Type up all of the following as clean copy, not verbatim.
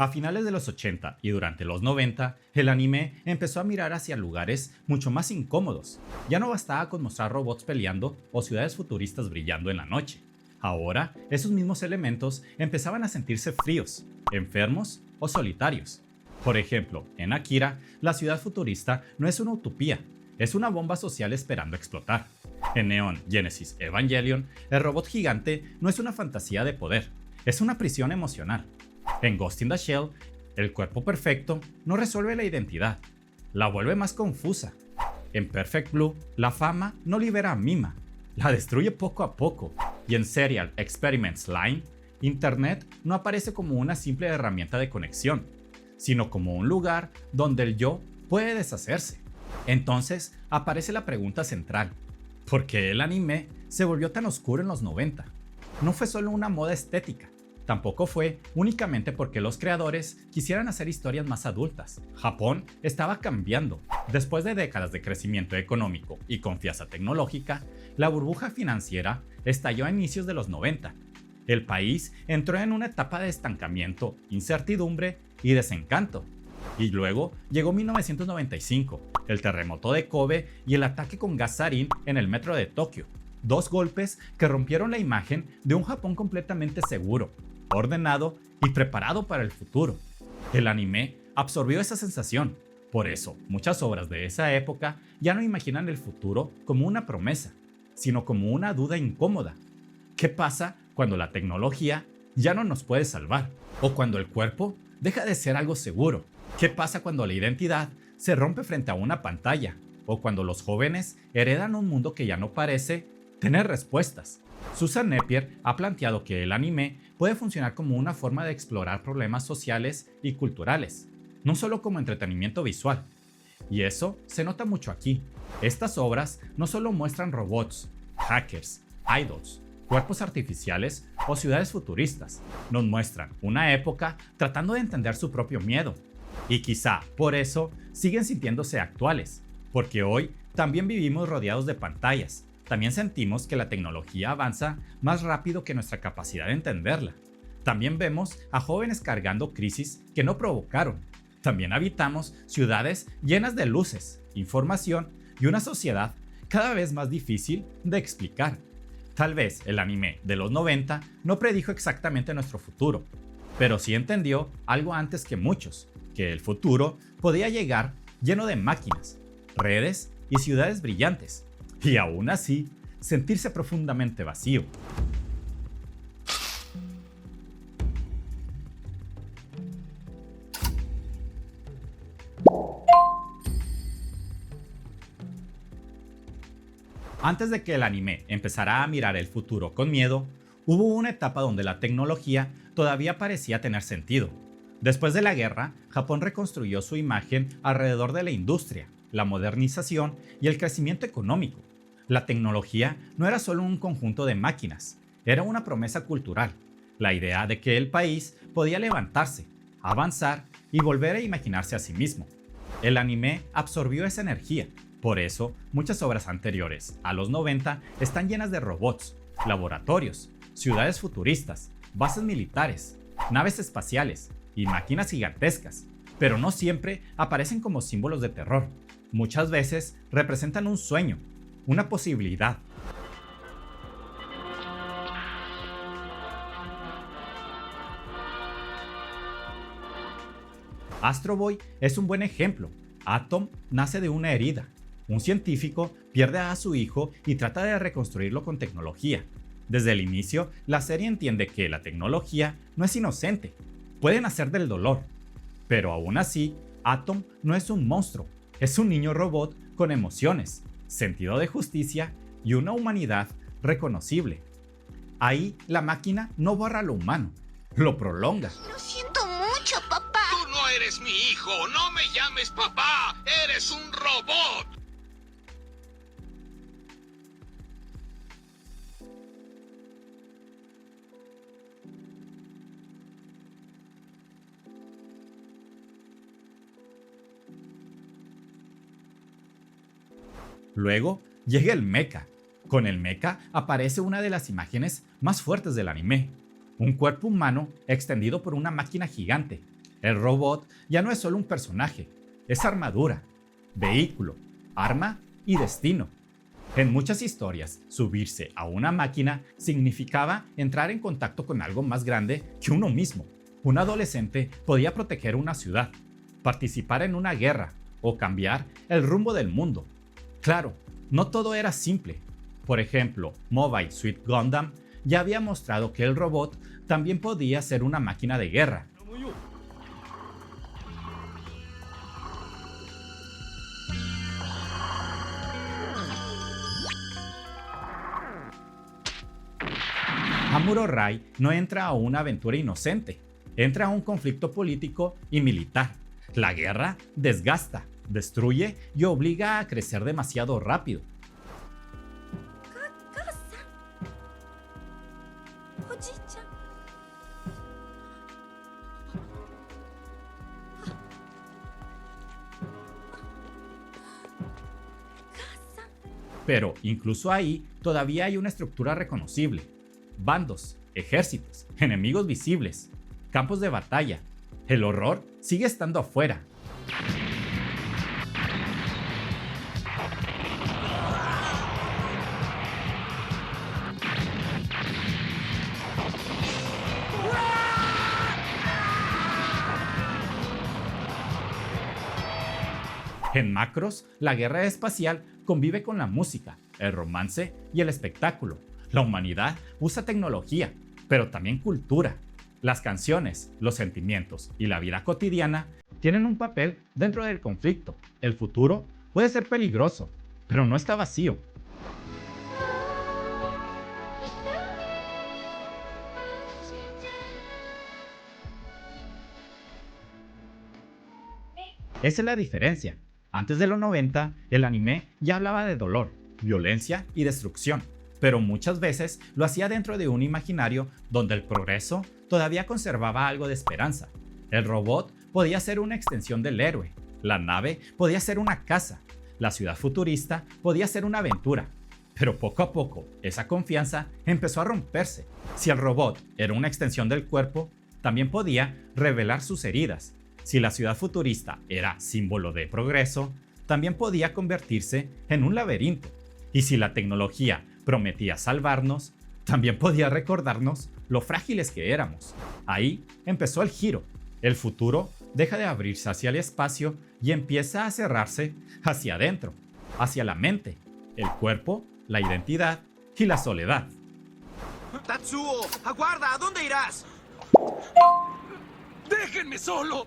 A finales de los 80 y durante los 90, el anime empezó a mirar hacia lugares mucho más incómodos. Ya no bastaba con mostrar robots peleando o ciudades futuristas brillando en la noche. Ahora, esos mismos elementos empezaban a sentirse fríos, enfermos o solitarios. Por ejemplo, en Akira, la ciudad futurista no es una utopía, es una bomba social esperando explotar. En Neon Genesis Evangelion, el robot gigante no es una fantasía de poder, es una prisión emocional. En Ghost in the Shell, el cuerpo perfecto no resuelve la identidad, la vuelve más confusa. En Perfect Blue, la fama no libera a Mima, la destruye poco a poco. Y en Serial Experiments Line, Internet no aparece como una simple herramienta de conexión, sino como un lugar donde el yo puede deshacerse. Entonces aparece la pregunta central: ¿por qué el anime se volvió tan oscuro en los 90? No fue solo una moda estética, tampoco fue únicamente porque los creadores quisieran hacer historias más adultas. Japón estaba cambiando. Después de décadas de crecimiento económico y confianza tecnológica, la burbuja financiera estalló a inicios de los 90. El país entró en una etapa de estancamiento, incertidumbre y desencanto. Y luego llegó 1995, el terremoto de Kobe y el ataque con gas sarín en el metro de Tokio. Dos golpes que rompieron la imagen de un Japón completamente seguro, ordenado y preparado para el futuro. El anime absorbió esa sensación. Por eso, muchas obras de esa época ya no imaginan el futuro como una promesa, sino como una duda incómoda. ¿Qué pasa cuando la tecnología ya no nos puede salvar? ¿O cuando el cuerpo deja de ser algo seguro? ¿Qué pasa cuando la identidad se rompe frente a una pantalla? ¿O cuando los jóvenes heredan un mundo que ya no parece tener respuestas? Susan Napier ha planteado que el anime puede funcionar como una forma de explorar problemas sociales y culturales, no solo como entretenimiento visual. Y eso se nota mucho aquí. Estas obras no solo muestran robots, hackers, idols, cuerpos artificiales o ciudades futuristas, nos muestran una época tratando de entender su propio miedo. Y quizá por eso siguen sintiéndose actuales, porque hoy también vivimos rodeados de pantallas. También sentimos que la tecnología avanza más rápido que nuestra capacidad de entenderla. También vemos a jóvenes cargando crisis que no provocaron. También habitamos ciudades llenas de luces, información y una sociedad cada vez más difícil de explicar. Tal vez el anime de los 90 no predijo exactamente nuestro futuro, pero sí entendió algo antes que muchos, que el futuro podía llegar lleno de máquinas, redes y ciudades brillantes, y aún así sentirse profundamente vacío. Antes de que el anime empezara a mirar el futuro con miedo, hubo una etapa donde la tecnología todavía parecía tener sentido. Después de la guerra, Japón reconstruyó su imagen alrededor de la industria, la modernización y el crecimiento económico. La tecnología no era solo un conjunto de máquinas, era una promesa cultural, la idea de que el país podía levantarse, avanzar y volver a imaginarse a sí mismo. El anime absorbió esa energía. Por eso, muchas obras anteriores a los 90 están llenas de robots, laboratorios, ciudades futuristas, bases militares, naves espaciales y máquinas gigantescas, pero no siempre aparecen como símbolos de terror. Muchas veces representan un sueño, una posibilidad. Astro Boy es un buen ejemplo. Atom nace de una herida. Un científico pierde a su hijo y trata de reconstruirlo con tecnología. Desde el inicio, la serie entiende que la tecnología no es inocente, puede nacer del dolor. Pero aún así, Atom no es un monstruo, es un niño robot con emociones, sentido de justicia y una humanidad reconocible. Ahí la máquina no borra lo humano, lo prolonga. Lo siento mucho, papá. Tú no eres mi hijo, no me llames papá, eres un robot. Luego llega el mecha. Con el mecha aparece una de las imágenes más fuertes del anime. Un cuerpo humano extendido por una máquina gigante. El robot ya no es solo un personaje, es armadura, vehículo, arma y destino. En muchas historias, subirse a una máquina significaba entrar en contacto con algo más grande que uno mismo. Un adolescente podía proteger una ciudad, participar en una guerra o cambiar el rumbo del mundo. Claro, no todo era simple. Por ejemplo, Mobile Suit Gundam ya había mostrado que el robot también podía ser una máquina de guerra. Amuro Rai no entra a una aventura inocente, entra a un conflicto político y militar. La guerra desgasta, destruye y obliga a crecer demasiado rápido. Pero incluso ahí todavía hay una estructura reconocible. Bandos, ejércitos, enemigos visibles, campos de batalla. El horror sigue estando afuera. En Macross, la guerra espacial convive con la música, el romance y el espectáculo. La humanidad usa tecnología, pero también cultura. Las canciones, los sentimientos y la vida cotidiana tienen un papel dentro del conflicto. El futuro puede ser peligroso, pero no está vacío. Esa es la diferencia. Antes de los 90, el anime ya hablaba de dolor, violencia y destrucción, pero muchas veces lo hacía dentro de un imaginario donde el progreso todavía conservaba algo de esperanza. El robot podía ser una extensión del héroe, la nave podía ser una casa, la ciudad futurista podía ser una aventura. Pero poco a poco, esa confianza empezó a romperse. Si el robot era una extensión del cuerpo, también podía revelar sus heridas. Si la ciudad futurista era símbolo de progreso, también podía convertirse en un laberinto. Y si la tecnología prometía salvarnos, también podía recordarnos lo frágiles que éramos. Ahí empezó el giro. El futuro deja de abrirse hacia el espacio y empieza a cerrarse hacia adentro, hacia la mente, el cuerpo, la identidad y la soledad. ¡Tatsuo! ¡Aguarda! ¿A dónde irás? ¡Déjenme solo!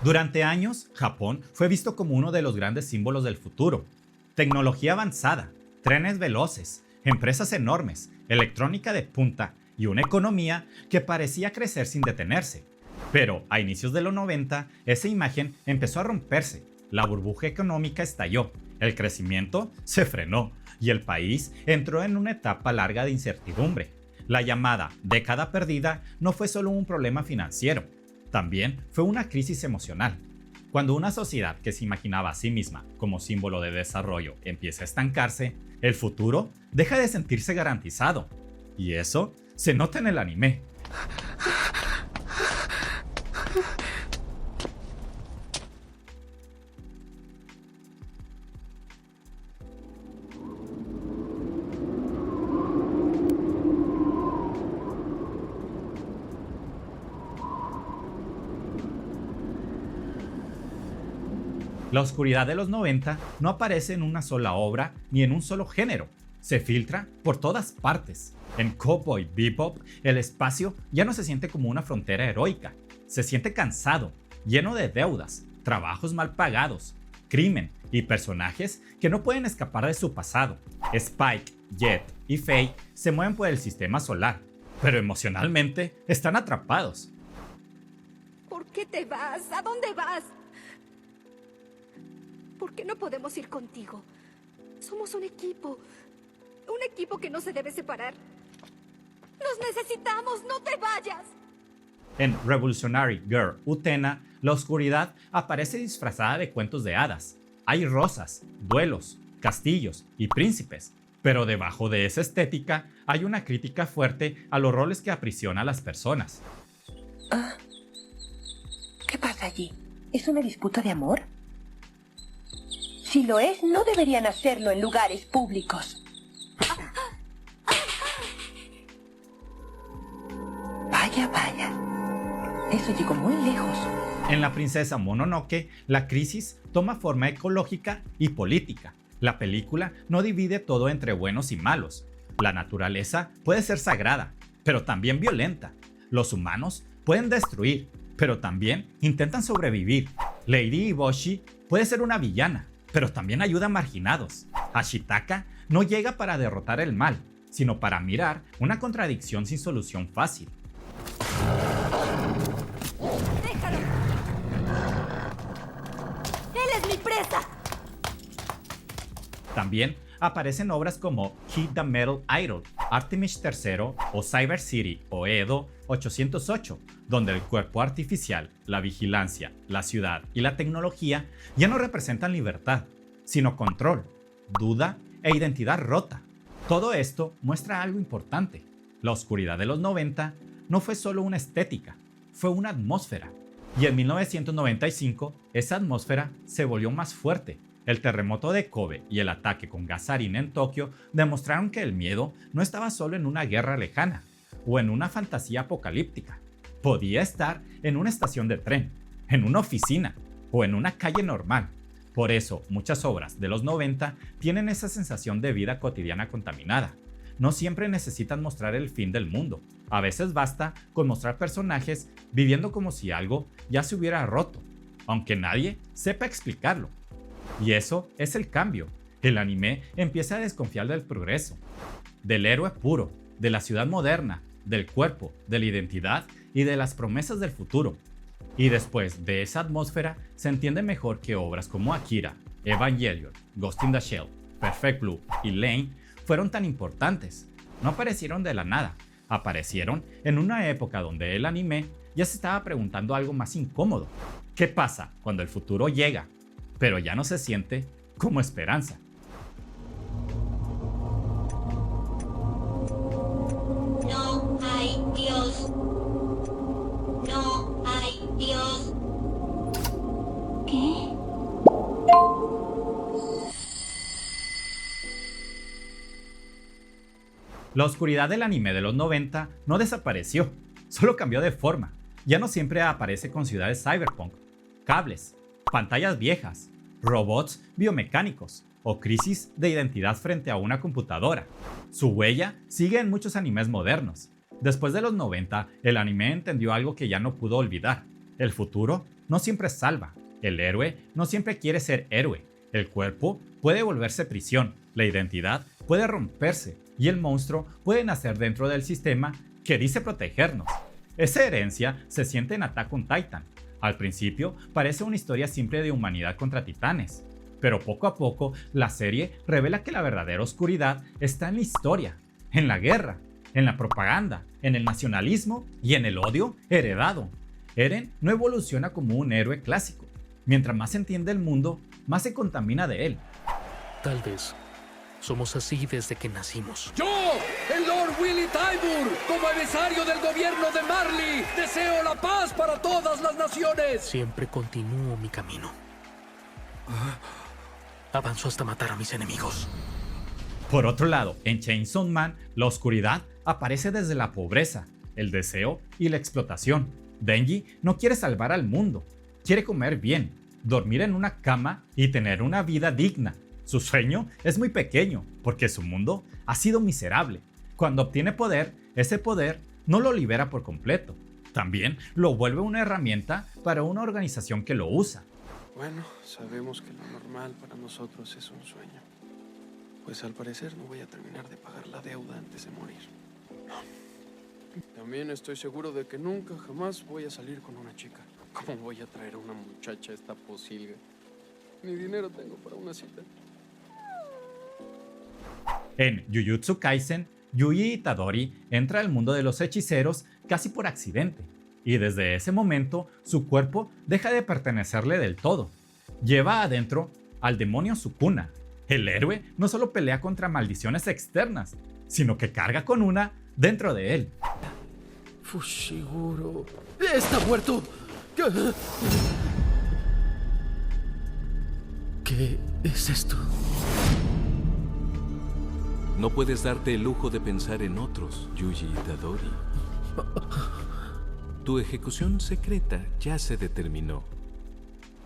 Durante años, Japón fue visto como uno de los grandes símbolos del futuro. Tecnología avanzada, trenes veloces, empresas enormes, electrónica de punta y una economía que parecía crecer sin detenerse. Pero a inicios de los 90, esa imagen empezó a romperse. La burbuja económica estalló, el crecimiento se frenó y el país entró en una etapa larga de incertidumbre. La llamada década perdida no fue solo un problema financiero, también fue una crisis emocional. Cuando una sociedad que se imaginaba a sí misma como símbolo de desarrollo empieza a estancarse, el futuro deja de sentirse garantizado. Y eso se nota en el anime. La oscuridad de los 90 no aparece en una sola obra ni en un solo género. Se filtra por todas partes. En Cowboy Bebop, el espacio ya no se siente como una frontera heroica. Se siente cansado, lleno de deudas, trabajos mal pagados, crimen y personajes que no pueden escapar de su pasado. Spike, Jet y Faye se mueven por el sistema solar, pero emocionalmente están atrapados. ¿Por qué te vas? ¿A dónde vas? ¿Por qué no podemos ir contigo? Somos un equipo que no se debe separar. ¡Nos necesitamos! ¡No te vayas! En Revolutionary Girl Utena, la oscuridad aparece disfrazada de cuentos de hadas. Hay rosas, duelos, castillos y príncipes, pero debajo de esa estética hay una crítica fuerte a los roles que aprisiona a las personas. pasa allí? ¿Es una disputa de amor? Si lo es, no deberían hacerlo en lugares públicos. Vaya, vaya. Eso llegó muy lejos. En La princesa Mononoke, la crisis toma forma ecológica y política. La película no divide todo entre buenos y malos. La naturaleza puede ser sagrada, pero también violenta. Los humanos pueden destruir, pero también intentan sobrevivir. Lady Eboshi puede ser una villana, pero también ayuda a marginados. Ashitaka no llega para derrotar el mal, sino para mirar una contradicción sin solución fácil. ¡Déjalo! ¡Él es mi presa! También aparecen obras como Hit the Metal Idol, Artemis III o Cyber City o Edo 808, donde el cuerpo artificial, la vigilancia, la ciudad y la tecnología ya no representan libertad, sino control, duda e identidad rota. Todo esto muestra algo importante. La oscuridad de los 90 no fue solo una estética, fue una atmósfera. Y en 1995 esa atmósfera se volvió más fuerte. El terremoto de Kobe y el ataque con gas sarin en Tokio demostraron que el miedo no estaba solo en una guerra lejana o en una fantasía apocalíptica. Podía estar en una estación de tren, en una oficina o en una calle normal. Por eso, muchas obras de los 90 tienen esa sensación de vida cotidiana contaminada. No siempre necesitan mostrar el fin del mundo. A veces basta con mostrar personajes viviendo como si algo ya se hubiera roto, aunque nadie sepa explicarlo. Y eso es el cambio. El anime empieza a desconfiar del progreso, del héroe puro, de la ciudad moderna, del cuerpo, de la identidad y de las promesas del futuro. Y después de esa atmósfera se entiende mejor que obras como Akira, Evangelion, Ghost in the Shell, Perfect Blue y Lane fueron tan importantes. No aparecieron de la nada, aparecieron en una época donde el anime ya se estaba preguntando algo más incómodo. ¿Qué pasa cuando el futuro llega, pero ya no se siente como esperanza? No hay Dios. No hay Dios. ¿Qué? La oscuridad del anime de los 90 no desapareció, solo cambió de forma. Ya no siempre aparece con ciudades cyberpunk, cables, pantallas viejas, robots biomecánicos o crisis de identidad frente a una computadora. Su huella sigue en muchos animes modernos. Después de los 90, el anime entendió algo que ya no pudo olvidar. El futuro no siempre salva. El héroe no siempre quiere ser héroe. El cuerpo puede volverse prisión. La identidad puede romperse. Y el monstruo puede nacer dentro del sistema que dice protegernos. Esa herencia se siente en Attack on Titan. Al principio parece una historia simple de humanidad contra titanes, pero poco a poco la serie revela que la verdadera oscuridad está en la historia, en la guerra, en la propaganda, en el nacionalismo y en el odio heredado. Eren no evoluciona como un héroe clásico. Mientras más entiende el mundo, más se contamina de él. Tal vez somos así desde que nacimos. Yo, el Lord Willy Tybur, como emisario del gobierno de Marley, deseo la paz para todas las naciones. Siempre continúo mi camino. Avanzo hasta matar a mis enemigos. Por otro lado, en Chainsaw Man, la oscuridad aparece desde la pobreza, el deseo y la explotación. Denji no quiere salvar al mundo, quiere comer bien, dormir en una cama y tener una vida digna. Su sueño es muy pequeño porque su mundo ha sido miserable. Cuando obtiene poder, ese poder no lo libera por completo. También lo vuelve una herramienta para una organización que lo usa. Bueno, sabemos que lo normal para nosotros es un sueño. Pues al parecer no voy a terminar de pagar la deuda antes de morir. También estoy seguro de que nunca jamás voy a salir con una chica. ¿Cómo voy a traer a una muchacha a esta posilga? Ni dinero tengo para una cita. En Jujutsu Kaisen, Yuji Itadori entra al mundo de los hechiceros casi por accidente, y desde ese momento su cuerpo deja de pertenecerle del todo. Lleva adentro al demonio Sukuna. El héroe no solo pelea contra maldiciones externas, sino que carga con una dentro de él. Fushiguro. ¡Está muerto! ¿Qué es esto? No puedes darte el lujo de pensar en otros, Yuji Itadori. Tu ejecución secreta ya se determinó.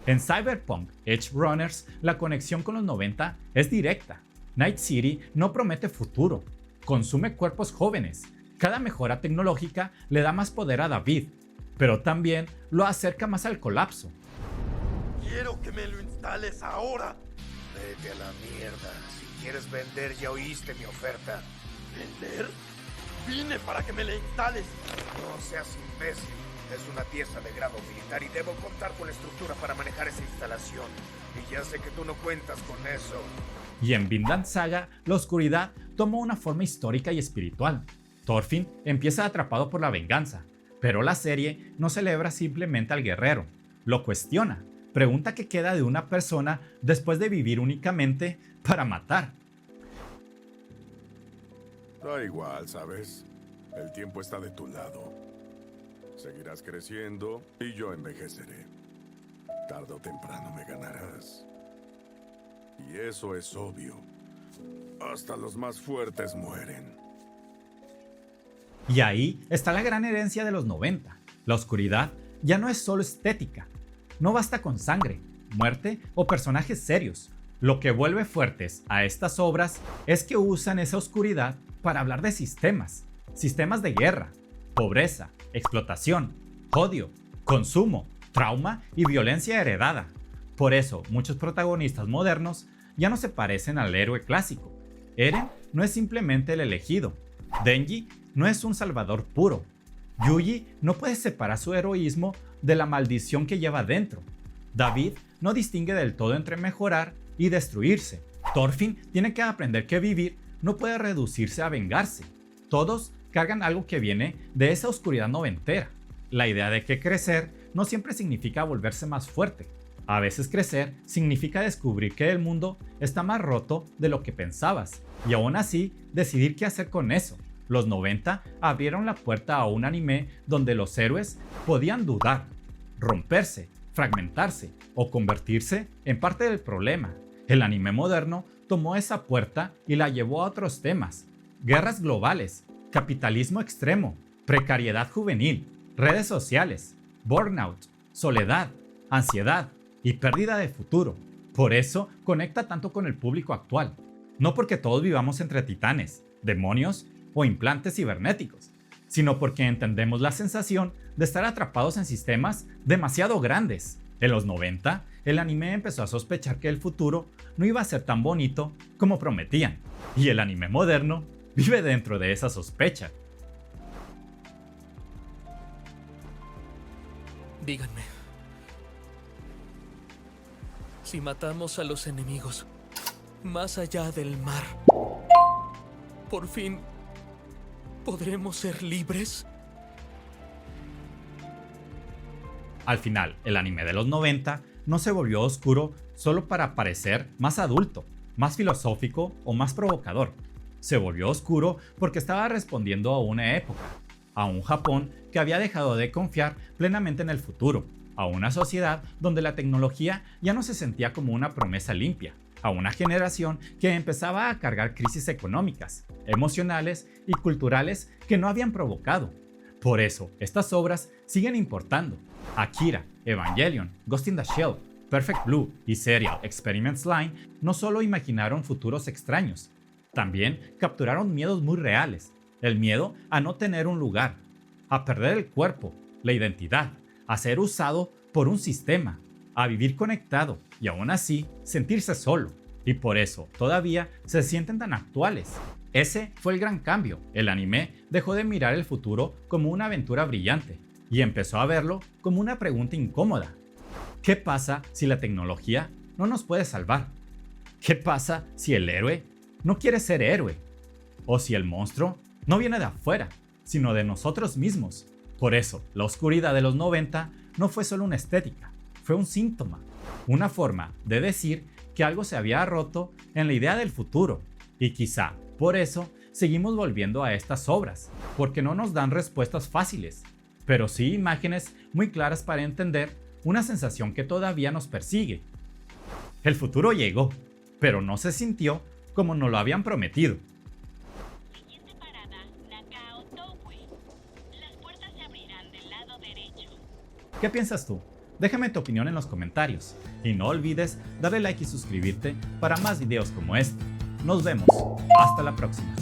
En Cyberpunk Edge Runners, la conexión con los 90 es directa. Night City no promete futuro, consume cuerpos jóvenes. Cada mejora tecnológica le da más poder a David, pero también lo acerca más al colapso. Quiero que me lo instales ahora. Vete a la mierda. Si quieres vender, ya oíste mi oferta. ¿Vender? Vine para que me la instales. No seas imbécil. Es una pieza de grado militar y debo contar con la estructura para manejar esa instalación. Y ya sé que tú no cuentas con eso. Y en Vinland Saga, la oscuridad toma una forma histórica y espiritual. Thorfinn empieza atrapado por la venganza, pero la serie no celebra simplemente al guerrero, lo cuestiona, pregunta qué queda de una persona después de vivir únicamente para matar. Da igual, ¿sabes? El tiempo está de tu lado. Seguirás creciendo y yo envejeceré. Tarde o temprano me ganarás. Y eso es obvio. Hasta los más fuertes mueren. Y ahí está la gran herencia de los 90. La oscuridad ya no es solo estética. No basta con sangre, muerte o personajes serios. Lo que vuelve fuertes a estas obras es que usan esa oscuridad para hablar de sistemas de guerra, pobreza, explotación, odio, consumo, trauma y violencia heredada. Por eso, muchos protagonistas modernos ya no se parecen al héroe clásico. Eren no es simplemente el elegido. Denji no es un salvador puro. Yuji no puede separar su heroísmo de la maldición que lleva dentro. David no distingue del todo entre mejorar y destruirse. Thorfinn tiene que aprender que vivir no puede reducirse a vengarse. Todos cargan algo que viene de esa oscuridad noventera. La idea de que crecer no siempre significa volverse más fuerte. A veces crecer significa descubrir que el mundo está más roto de lo que pensabas y aún así decidir qué hacer con eso. Los 90 abrieron la puerta a un anime donde los héroes podían dudar, romperse, fragmentarse o convertirse en parte del problema. El anime moderno tomó esa puerta y la llevó a otros temas: guerras globales, capitalismo extremo, precariedad juvenil, redes sociales, burnout, soledad, ansiedad y pérdida de futuro. Por eso conecta tanto con el público actual. No porque todos vivamos entre titanes, demonios o implantes cibernéticos, sino porque entendemos la sensación de estar atrapados en sistemas demasiado grandes. En los 90, el anime empezó a sospechar que el futuro no iba a ser tan bonito como prometían, y el anime moderno vive dentro de esa sospecha. Díganme, si matamos a los enemigos más allá del mar, ¿por fin podremos ser libres? Al final, el anime de los 90 no se volvió oscuro solo para parecer más adulto, más filosófico o más provocador. Se volvió oscuro porque estaba respondiendo a una época, a un Japón que había dejado de confiar plenamente en el futuro, a una sociedad donde la tecnología ya no se sentía como una promesa limpia, a una generación que empezaba a cargar crisis económicas, emocionales y culturales que no habían provocado. Por eso, estas obras siguen importando. Akira, Evangelion, Ghost in the Shell, Perfect Blue y Serial Experiments Line no solo imaginaron futuros extraños, también capturaron miedos muy reales. El miedo a no tener un lugar, a perder el cuerpo, la identidad, a ser usado por un sistema, a vivir conectado y aún así sentirse solo. Y por eso todavía se sienten tan actuales. Ese fue el gran cambio. El anime dejó de mirar el futuro como una aventura brillante y empezó a verlo como una pregunta incómoda. ¿Qué pasa si la tecnología no nos puede salvar? ¿Qué pasa si el héroe no quiere ser héroe? ¿O si el monstruo no viene de afuera, sino de nosotros mismos? Por eso, la oscuridad de los 90 no fue solo una estética, fue un síntoma, una forma de decir que algo se había roto en la idea del futuro. Y quizá por eso seguimos volviendo a estas obras, porque no nos dan respuestas fáciles, pero sí imágenes muy claras para entender una sensación que todavía nos persigue. El futuro llegó, pero no se sintió como nos lo habían prometido. Siguiente parada, Nakao Towe. Las puertas se abrirán del lado derecho. ¿Qué piensas tú? Déjame tu opinión en los comentarios y no olvides darle like y suscribirte para más videos como este. Nos vemos, hasta la próxima.